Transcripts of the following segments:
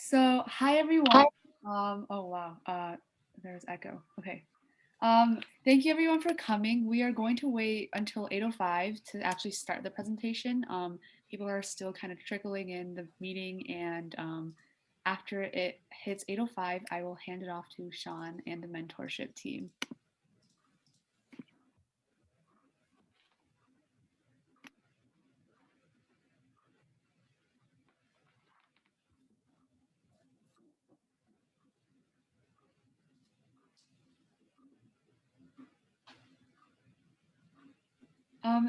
So, hi everyone. Oh wow, there's echo. Okay. Thank you everyone for coming. We are going to wait until 8:05 to actually start the presentation. People are still kind of trickling in the meeting, and after it hits 8:05, I will hand it off to Sean and the mentorship team.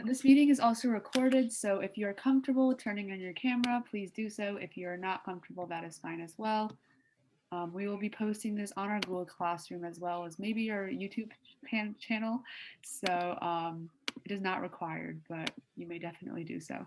This meeting is also recorded, so if you're comfortable turning on your camera, please do so. If you're not comfortable, that is fine as well. We will be posting this on our Google Classroom as well as maybe our YouTube channel. So it is not required, but you may definitely do so.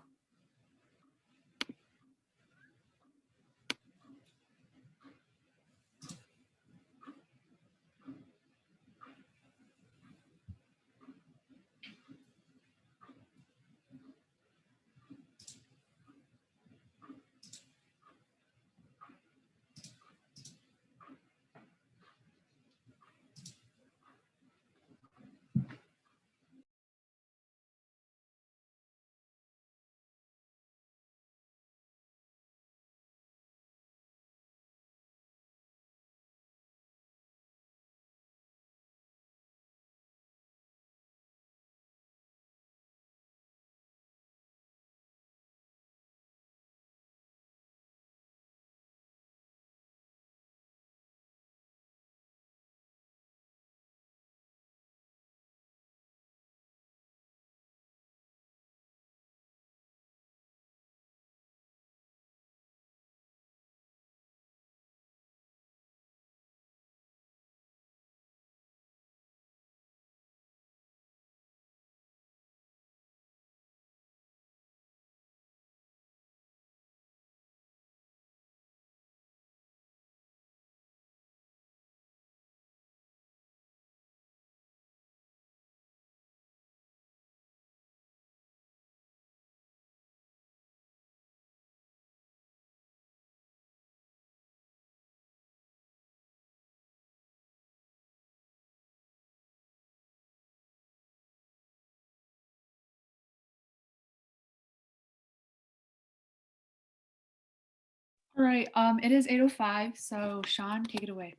All right, it is 8:05, so Sean, take it away.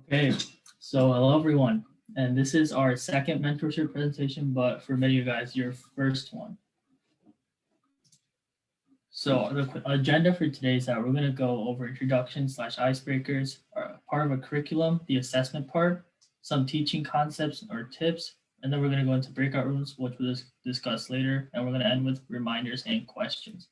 Okay, so hello everyone, and this is our second mentorship presentation, but for many of you guys, your first one. So the agenda for today is that we're going to go over introduction / icebreakers, part of a curriculum, the assessment part, some teaching concepts or tips, and then we're going to go into breakout rooms, which we'll discuss later, and we're going to end with reminders and questions.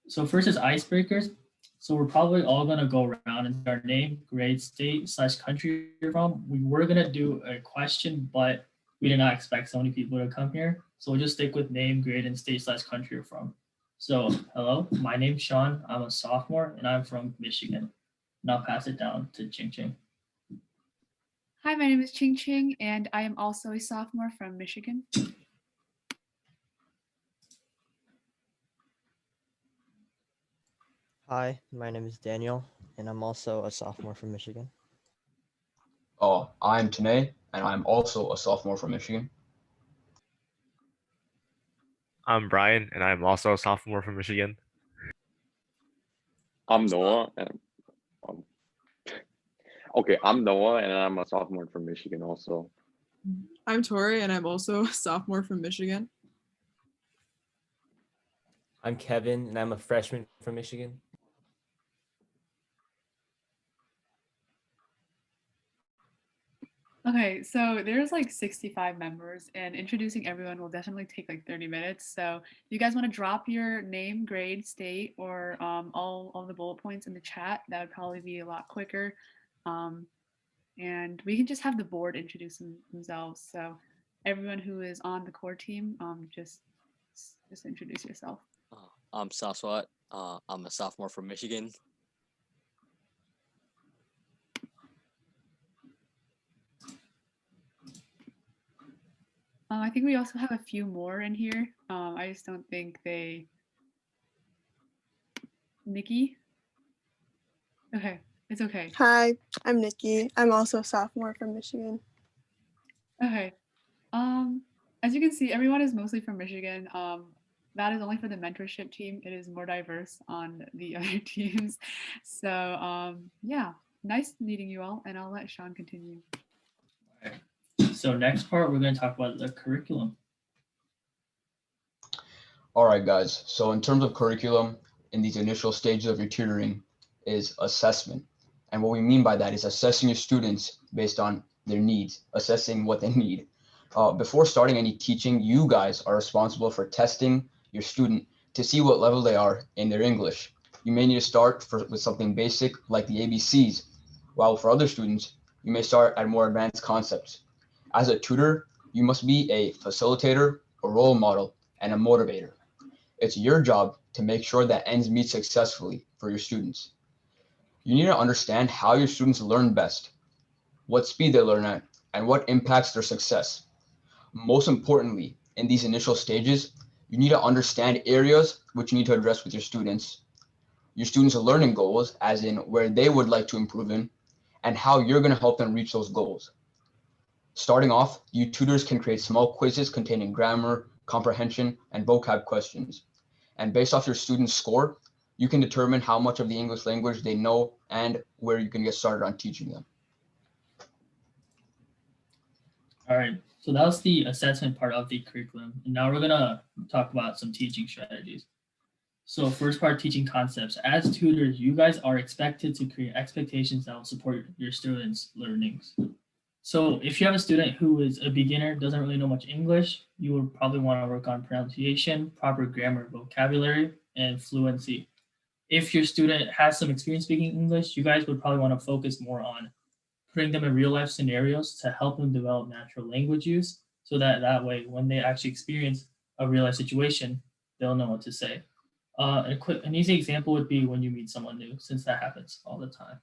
So first is icebreakers. So we're probably all going to go around and our name, grade, state / country you're from. We were going to do a question, but we did not expect so many people to come here. So we'll just stick with name, grade, and state / country you're from. So hello, my name's Sean. I'm a sophomore and I'm from Michigan. And I'll pass it down to Ching Ching. Hi, my name is Ching Ching, and I am also a sophomore from Michigan. Hi, my name is Daniel, and I'm also a sophomore from Michigan. Oh, I'm Tanae, and I'm also a sophomore from Michigan. I'm Brian, and I'm also a sophomore from Michigan. I'm Noah, and I'm Noah, and I'm a sophomore from Michigan also. I'm Tori, and I'm also a sophomore from Michigan. I'm Kevin, and I'm a freshman from Michigan. Okay, so there's like 65 members, and introducing everyone will definitely take like 30 minutes. So if you guys want to drop your name, grade, state, or all the bullet points in the chat, that would probably be a lot quicker. And we can just have the board introduce themselves. So everyone who is on the core team, just introduce yourself. I'm Saswat. I'm a sophomore from Michigan. I think we also have a few more in here. I just don't think they Nikki? Okay, it's okay. Hi, I'm Nikki. I'm also a sophomore from Michigan. Okay. As you can see, everyone is mostly from Michigan. That is only for the mentorship team. It is more diverse on the other teams. So yeah, nice meeting you all, and I'll let Sean continue. So next part, we're going to talk about the curriculum. All right, guys. So in terms of curriculum, in these initial stages of your tutoring is assessment. And what we mean by that is assessing your students based on their needs, assessing what they need. Before starting any teaching, you guys are responsible for testing your student to see what level they are in their English. You may need to start with something basic like the ABCs, while for other students, you may start at more advanced concepts. As a tutor, you must be a facilitator, a role model, and a motivator. It's your job to make sure that ends meet successfully for your students. You need to understand how your students learn best, what speed they learn at, and what impacts their success. Most importantly, in these initial stages, you need to understand areas which you need to address with your students learning goals, as in where they would like to improve in, and how you're going to help them reach those goals. Starting off, you tutors can create small quizzes containing grammar, comprehension, and vocab questions. And based off your student's score, you can determine how much of the English language they know and where you can get started on teaching them. All right, so that was the assessment part of the curriculum. And now we're going to talk about some teaching strategies. So first part, teaching concepts. As tutors, you guys are expected to create expectations that will support your students' learnings. So if you have a student who is a beginner, doesn't really know much English, you would probably want to work on pronunciation, proper grammar, vocabulary, and fluency. If your student has some experience speaking English, you guys would probably want to focus more on putting them in real life scenarios to help them develop natural language use, so that way, when they actually experience a real life situation, they'll know what to say. An easy example would be when you meet someone new, since that happens all the time.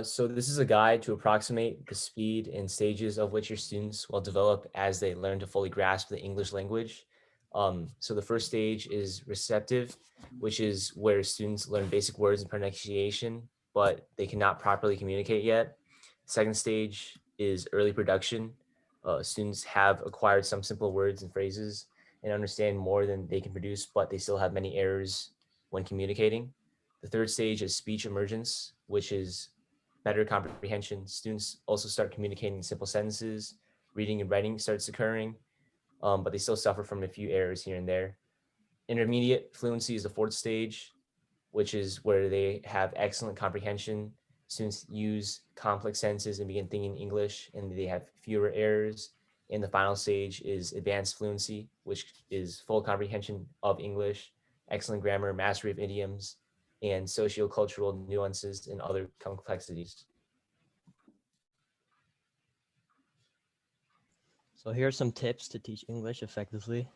So this is a guide to approximate the speed and stages of which your students will develop as they learn to fully grasp the English language. So the first stage is receptive, which is where students learn basic words and pronunciation, but they cannot properly communicate yet. Second stage is early production. Students have acquired some simple words and phrases and understand more than they can produce, but they still have many errors when communicating. The third stage is speech emergence, which is better comprehension. Students also start communicating simple sentences, reading and writing starts occurring, but they still suffer from a few errors here and there. Intermediate fluency is the fourth stage, which is where they have excellent comprehension. Students use complex sentences and begin thinking English, and they have fewer errors. And the final stage is advanced fluency, which is full comprehension of English, excellent grammar, mastery of idioms, and sociocultural nuances and other complexities. So here are some tips to teach English effectively.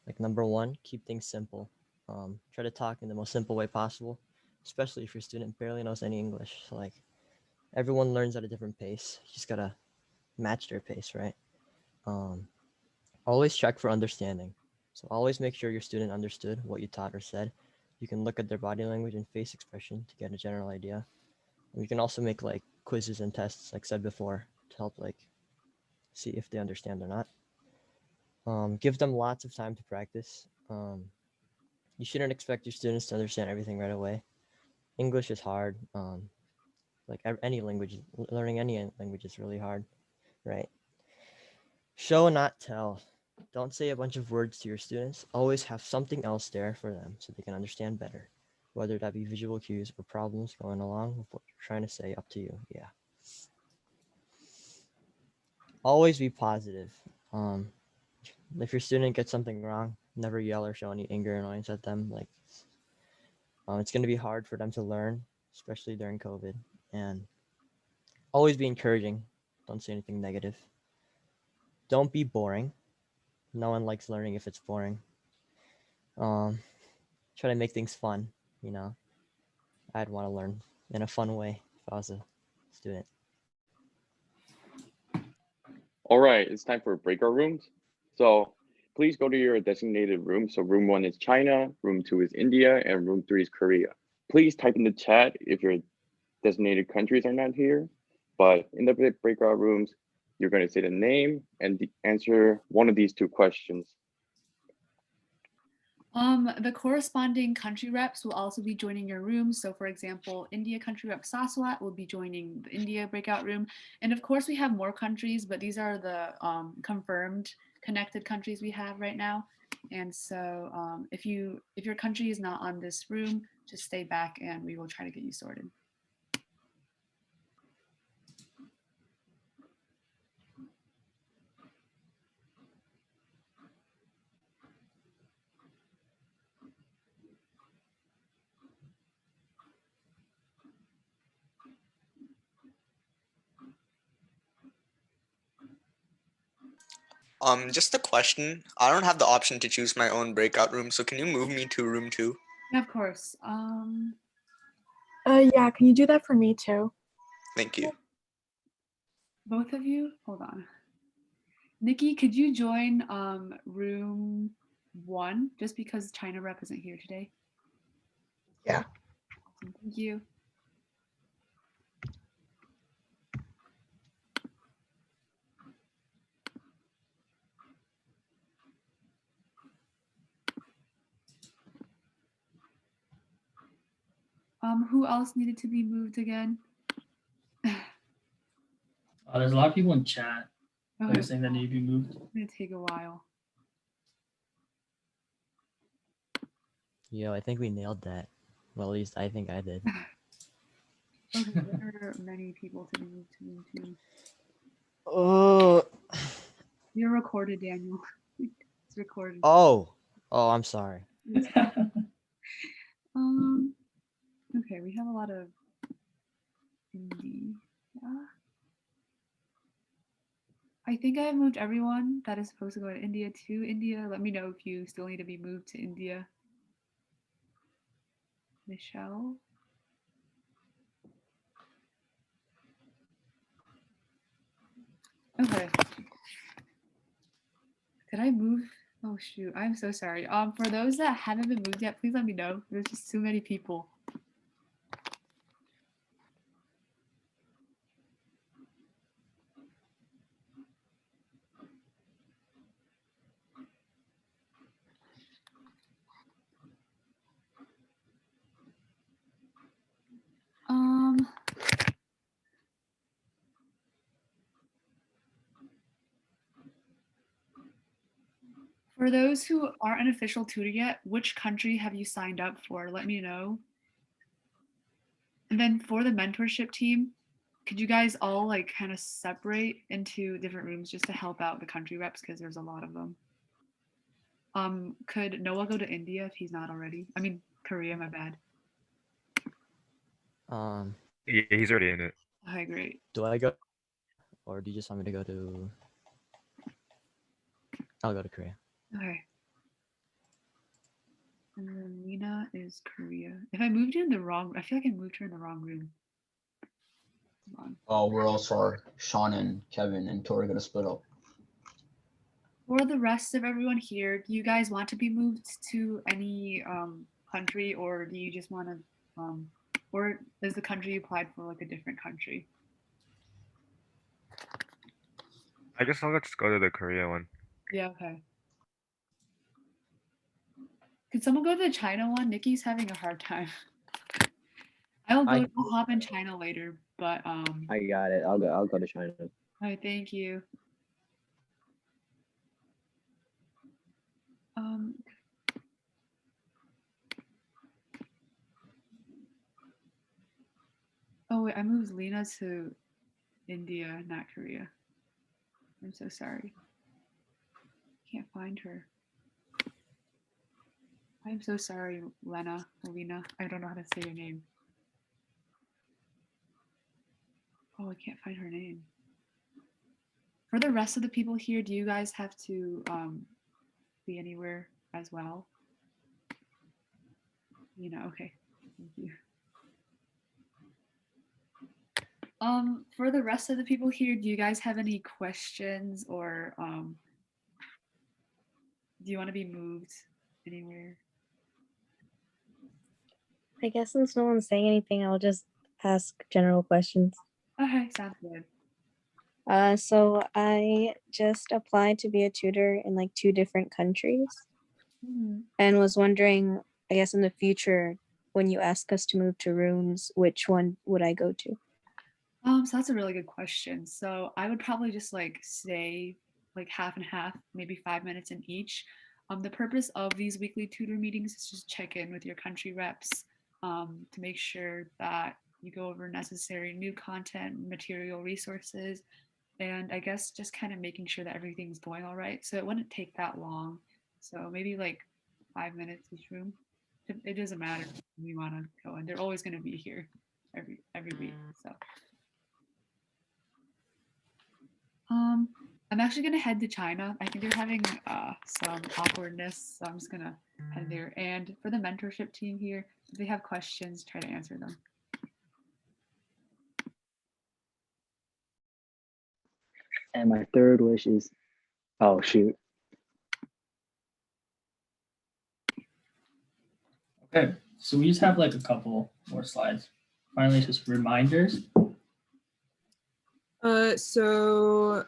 Like number one, keep things simple. Try to talk in the most simple way possible, especially if your student barely knows any English. So like everyone learns at a different pace. You just gotta match their pace, right? Always check for understanding. So always make sure your student understood what you taught or said. You can look at their body language and face expression to get a general idea. And you can also make like quizzes and tests, like said before, to help like see if they understand or not. Give them lots of time to practice. You shouldn't expect your students to understand everything right away. English is hard. Like any language, learning any language is really hard, right? Show, not tell. Don't say a bunch of words to your students. Always have something else there for them so they can understand better, whether that be visual cues or problems going along with what you're trying to say, up to you. Yeah. Always be positive. If your student gets something wrong, never yell or show any anger or annoyance at them. Like, it's going to be hard for them to learn, especially during COVID. And always be encouraging. Don't say anything negative. Don't be boring. No one likes learning if it's boring. Try to make things fun, you know. I'd want to learn in a fun way if I was a student. All right, it's time for breakout rooms. So please go to your designated room. So room 1 is China, room 2 is India, and room 3 is Korea. Please type in the chat if your designated countries are not here. But in the breakout rooms, you're going to say the name and answer one of these 2 questions. The corresponding country reps will also be joining your room. So for example, India country rep Saswat will be joining the India breakout room. And of course we have more countries, but these are the confirmed connected countries we have right now. And so if your country is not on this room, just stay back and we will try to get you sorted. Just a question. I don't have the option to choose my own breakout room, so can you move me to room 2? Yeah, of course. Yeah, can you do that for me too? Thank you. Both of you, hold on. Nikki, could you join room 1 just because China rep isn't here today? Yeah. Awesome, thank you. Who else needed to be moved again? There's a lot of people in chat that Okay, are saying that need to be moved. it's gonna take a while. Yo, I think we nailed that. Well, at least I think I did. Okay, there are many people to be moved to room 2. Oh. You're recorded, Daniel. It's recorded. Oh, I'm sorry. Okay, we have a lot of India. I think I have moved everyone that is supposed to go to India. Let me know if you still need to be moved to India. Michelle. Okay. Did I move? Oh shoot, I'm so sorry. For those that haven't been moved yet, please let me know. There's just too many people. For those who aren't an official tutor yet, which country have you signed up for? Let me know. And then for the mentorship team, could you guys all like kind of separate into different rooms just to help out the country reps because there's a lot of them. Could Noah go to India if he's not already? I mean, Korea, my bad. Yeah, he's already in it. Okay, great. Do I go, or do you just want me to go to? I'll go to Korea. Okay. And then Lena is Korea. If I moved you in the wrong, I feel like I moved her in the wrong room. Where else are Sean and Kevin and Tori gonna split up? For the rest of everyone here, do you guys want to be moved to any country, or do you just want to, or is the country you applied for like a different country? I guess I'll just go to the Korea one. Yeah, okay. Could someone go to the China one? Nikki's having a hard time. I'll hop in China later, but I got it. I'll go to China. All right, thank you. Oh wait, I moved Lena to India, not Korea. I'm so sorry. Can't find her. I'm so sorry, Lena. I don't know how to say your name. Oh, I can't find her name. For the rest of the people here, do you guys have to be anywhere as well? Okay. Thank you. For the rest of the people here, do you guys have any questions or Do you want to be moved anywhere? I guess since no one's saying anything, I'll just ask general questions. Okay, sounds good. So I just applied to be a tutor in like 2 different countries and was wondering, I guess in the future, when you ask us to move to rooms, which one would I go to? So that's a really good question. So I would probably just like say like half and half, maybe 5 minutes in each. The purpose of these weekly tutor meetings is just check in with your country reps to make sure that you go over necessary new content, material, resources, and I guess just kind of making sure that everything's going all right. So it wouldn't take that long. So maybe like 5 minutes each room. It doesn't matter if you want to go in. They're always going to be here every week. So I'm actually gonna head to China. I think they're having some awkwardness, so I'm just gonna head there. And for the mentorship team here, if they have questions, try to answer them. And my third wish is, oh shoot. Okay, so we just have like a couple more slides. Finally, just reminders. So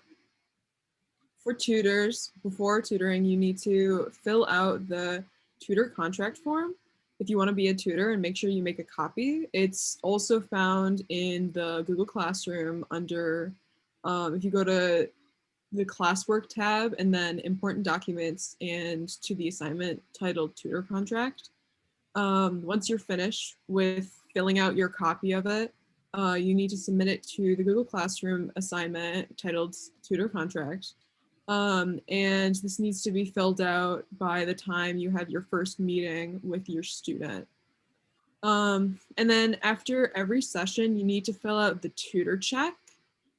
for tutors, before tutoring, you need to fill out the tutor contract form if you want to be a tutor, and make sure you make a copy. It's also found in the Google Classroom under, if you go to the classwork tab and then important documents and to the assignment titled tutor contract. Once you're finished with filling out your copy of it, you need to submit it to the Google Classroom assignment titled tutor contract. And this needs to be filled out by the time you have your first meeting with your student. And then after every session, you need to fill out the tutor check,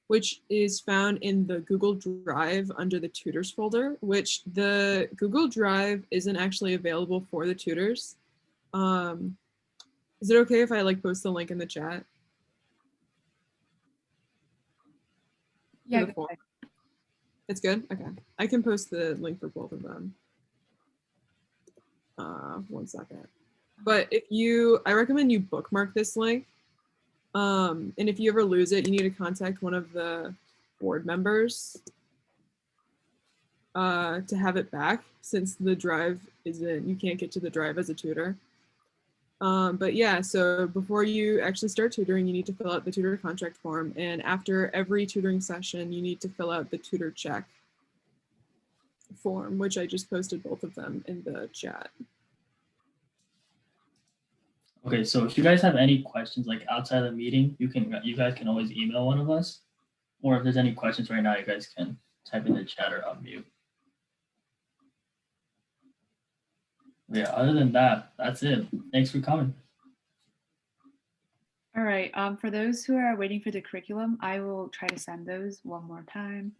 which is found in the Google Drive under the tutors folder, which the Google Drive isn't actually available for the tutors. Is it okay if I like post the link in the chat? Yeah, it's good? Okay. I can post the link for both of them. 1 second. But I recommend you bookmark this link. And if you ever lose it, you need to contact one of the board members to have it back, since the drive you can't get to the drive as a tutor. But yeah, so before you actually start tutoring, you need to fill out the tutor contract form. And after every tutoring session, you need to fill out the tutor check form, which I just posted both of them in the chat. Okay, so if you guys have any questions like outside of the meeting, you guys can always email one of us. Or if there's any questions right now, you guys can type in the chat or unmute. Yeah, other than that, that's it. Thanks for coming. All right. For those who are waiting for the curriculum, I will try to send those one more time.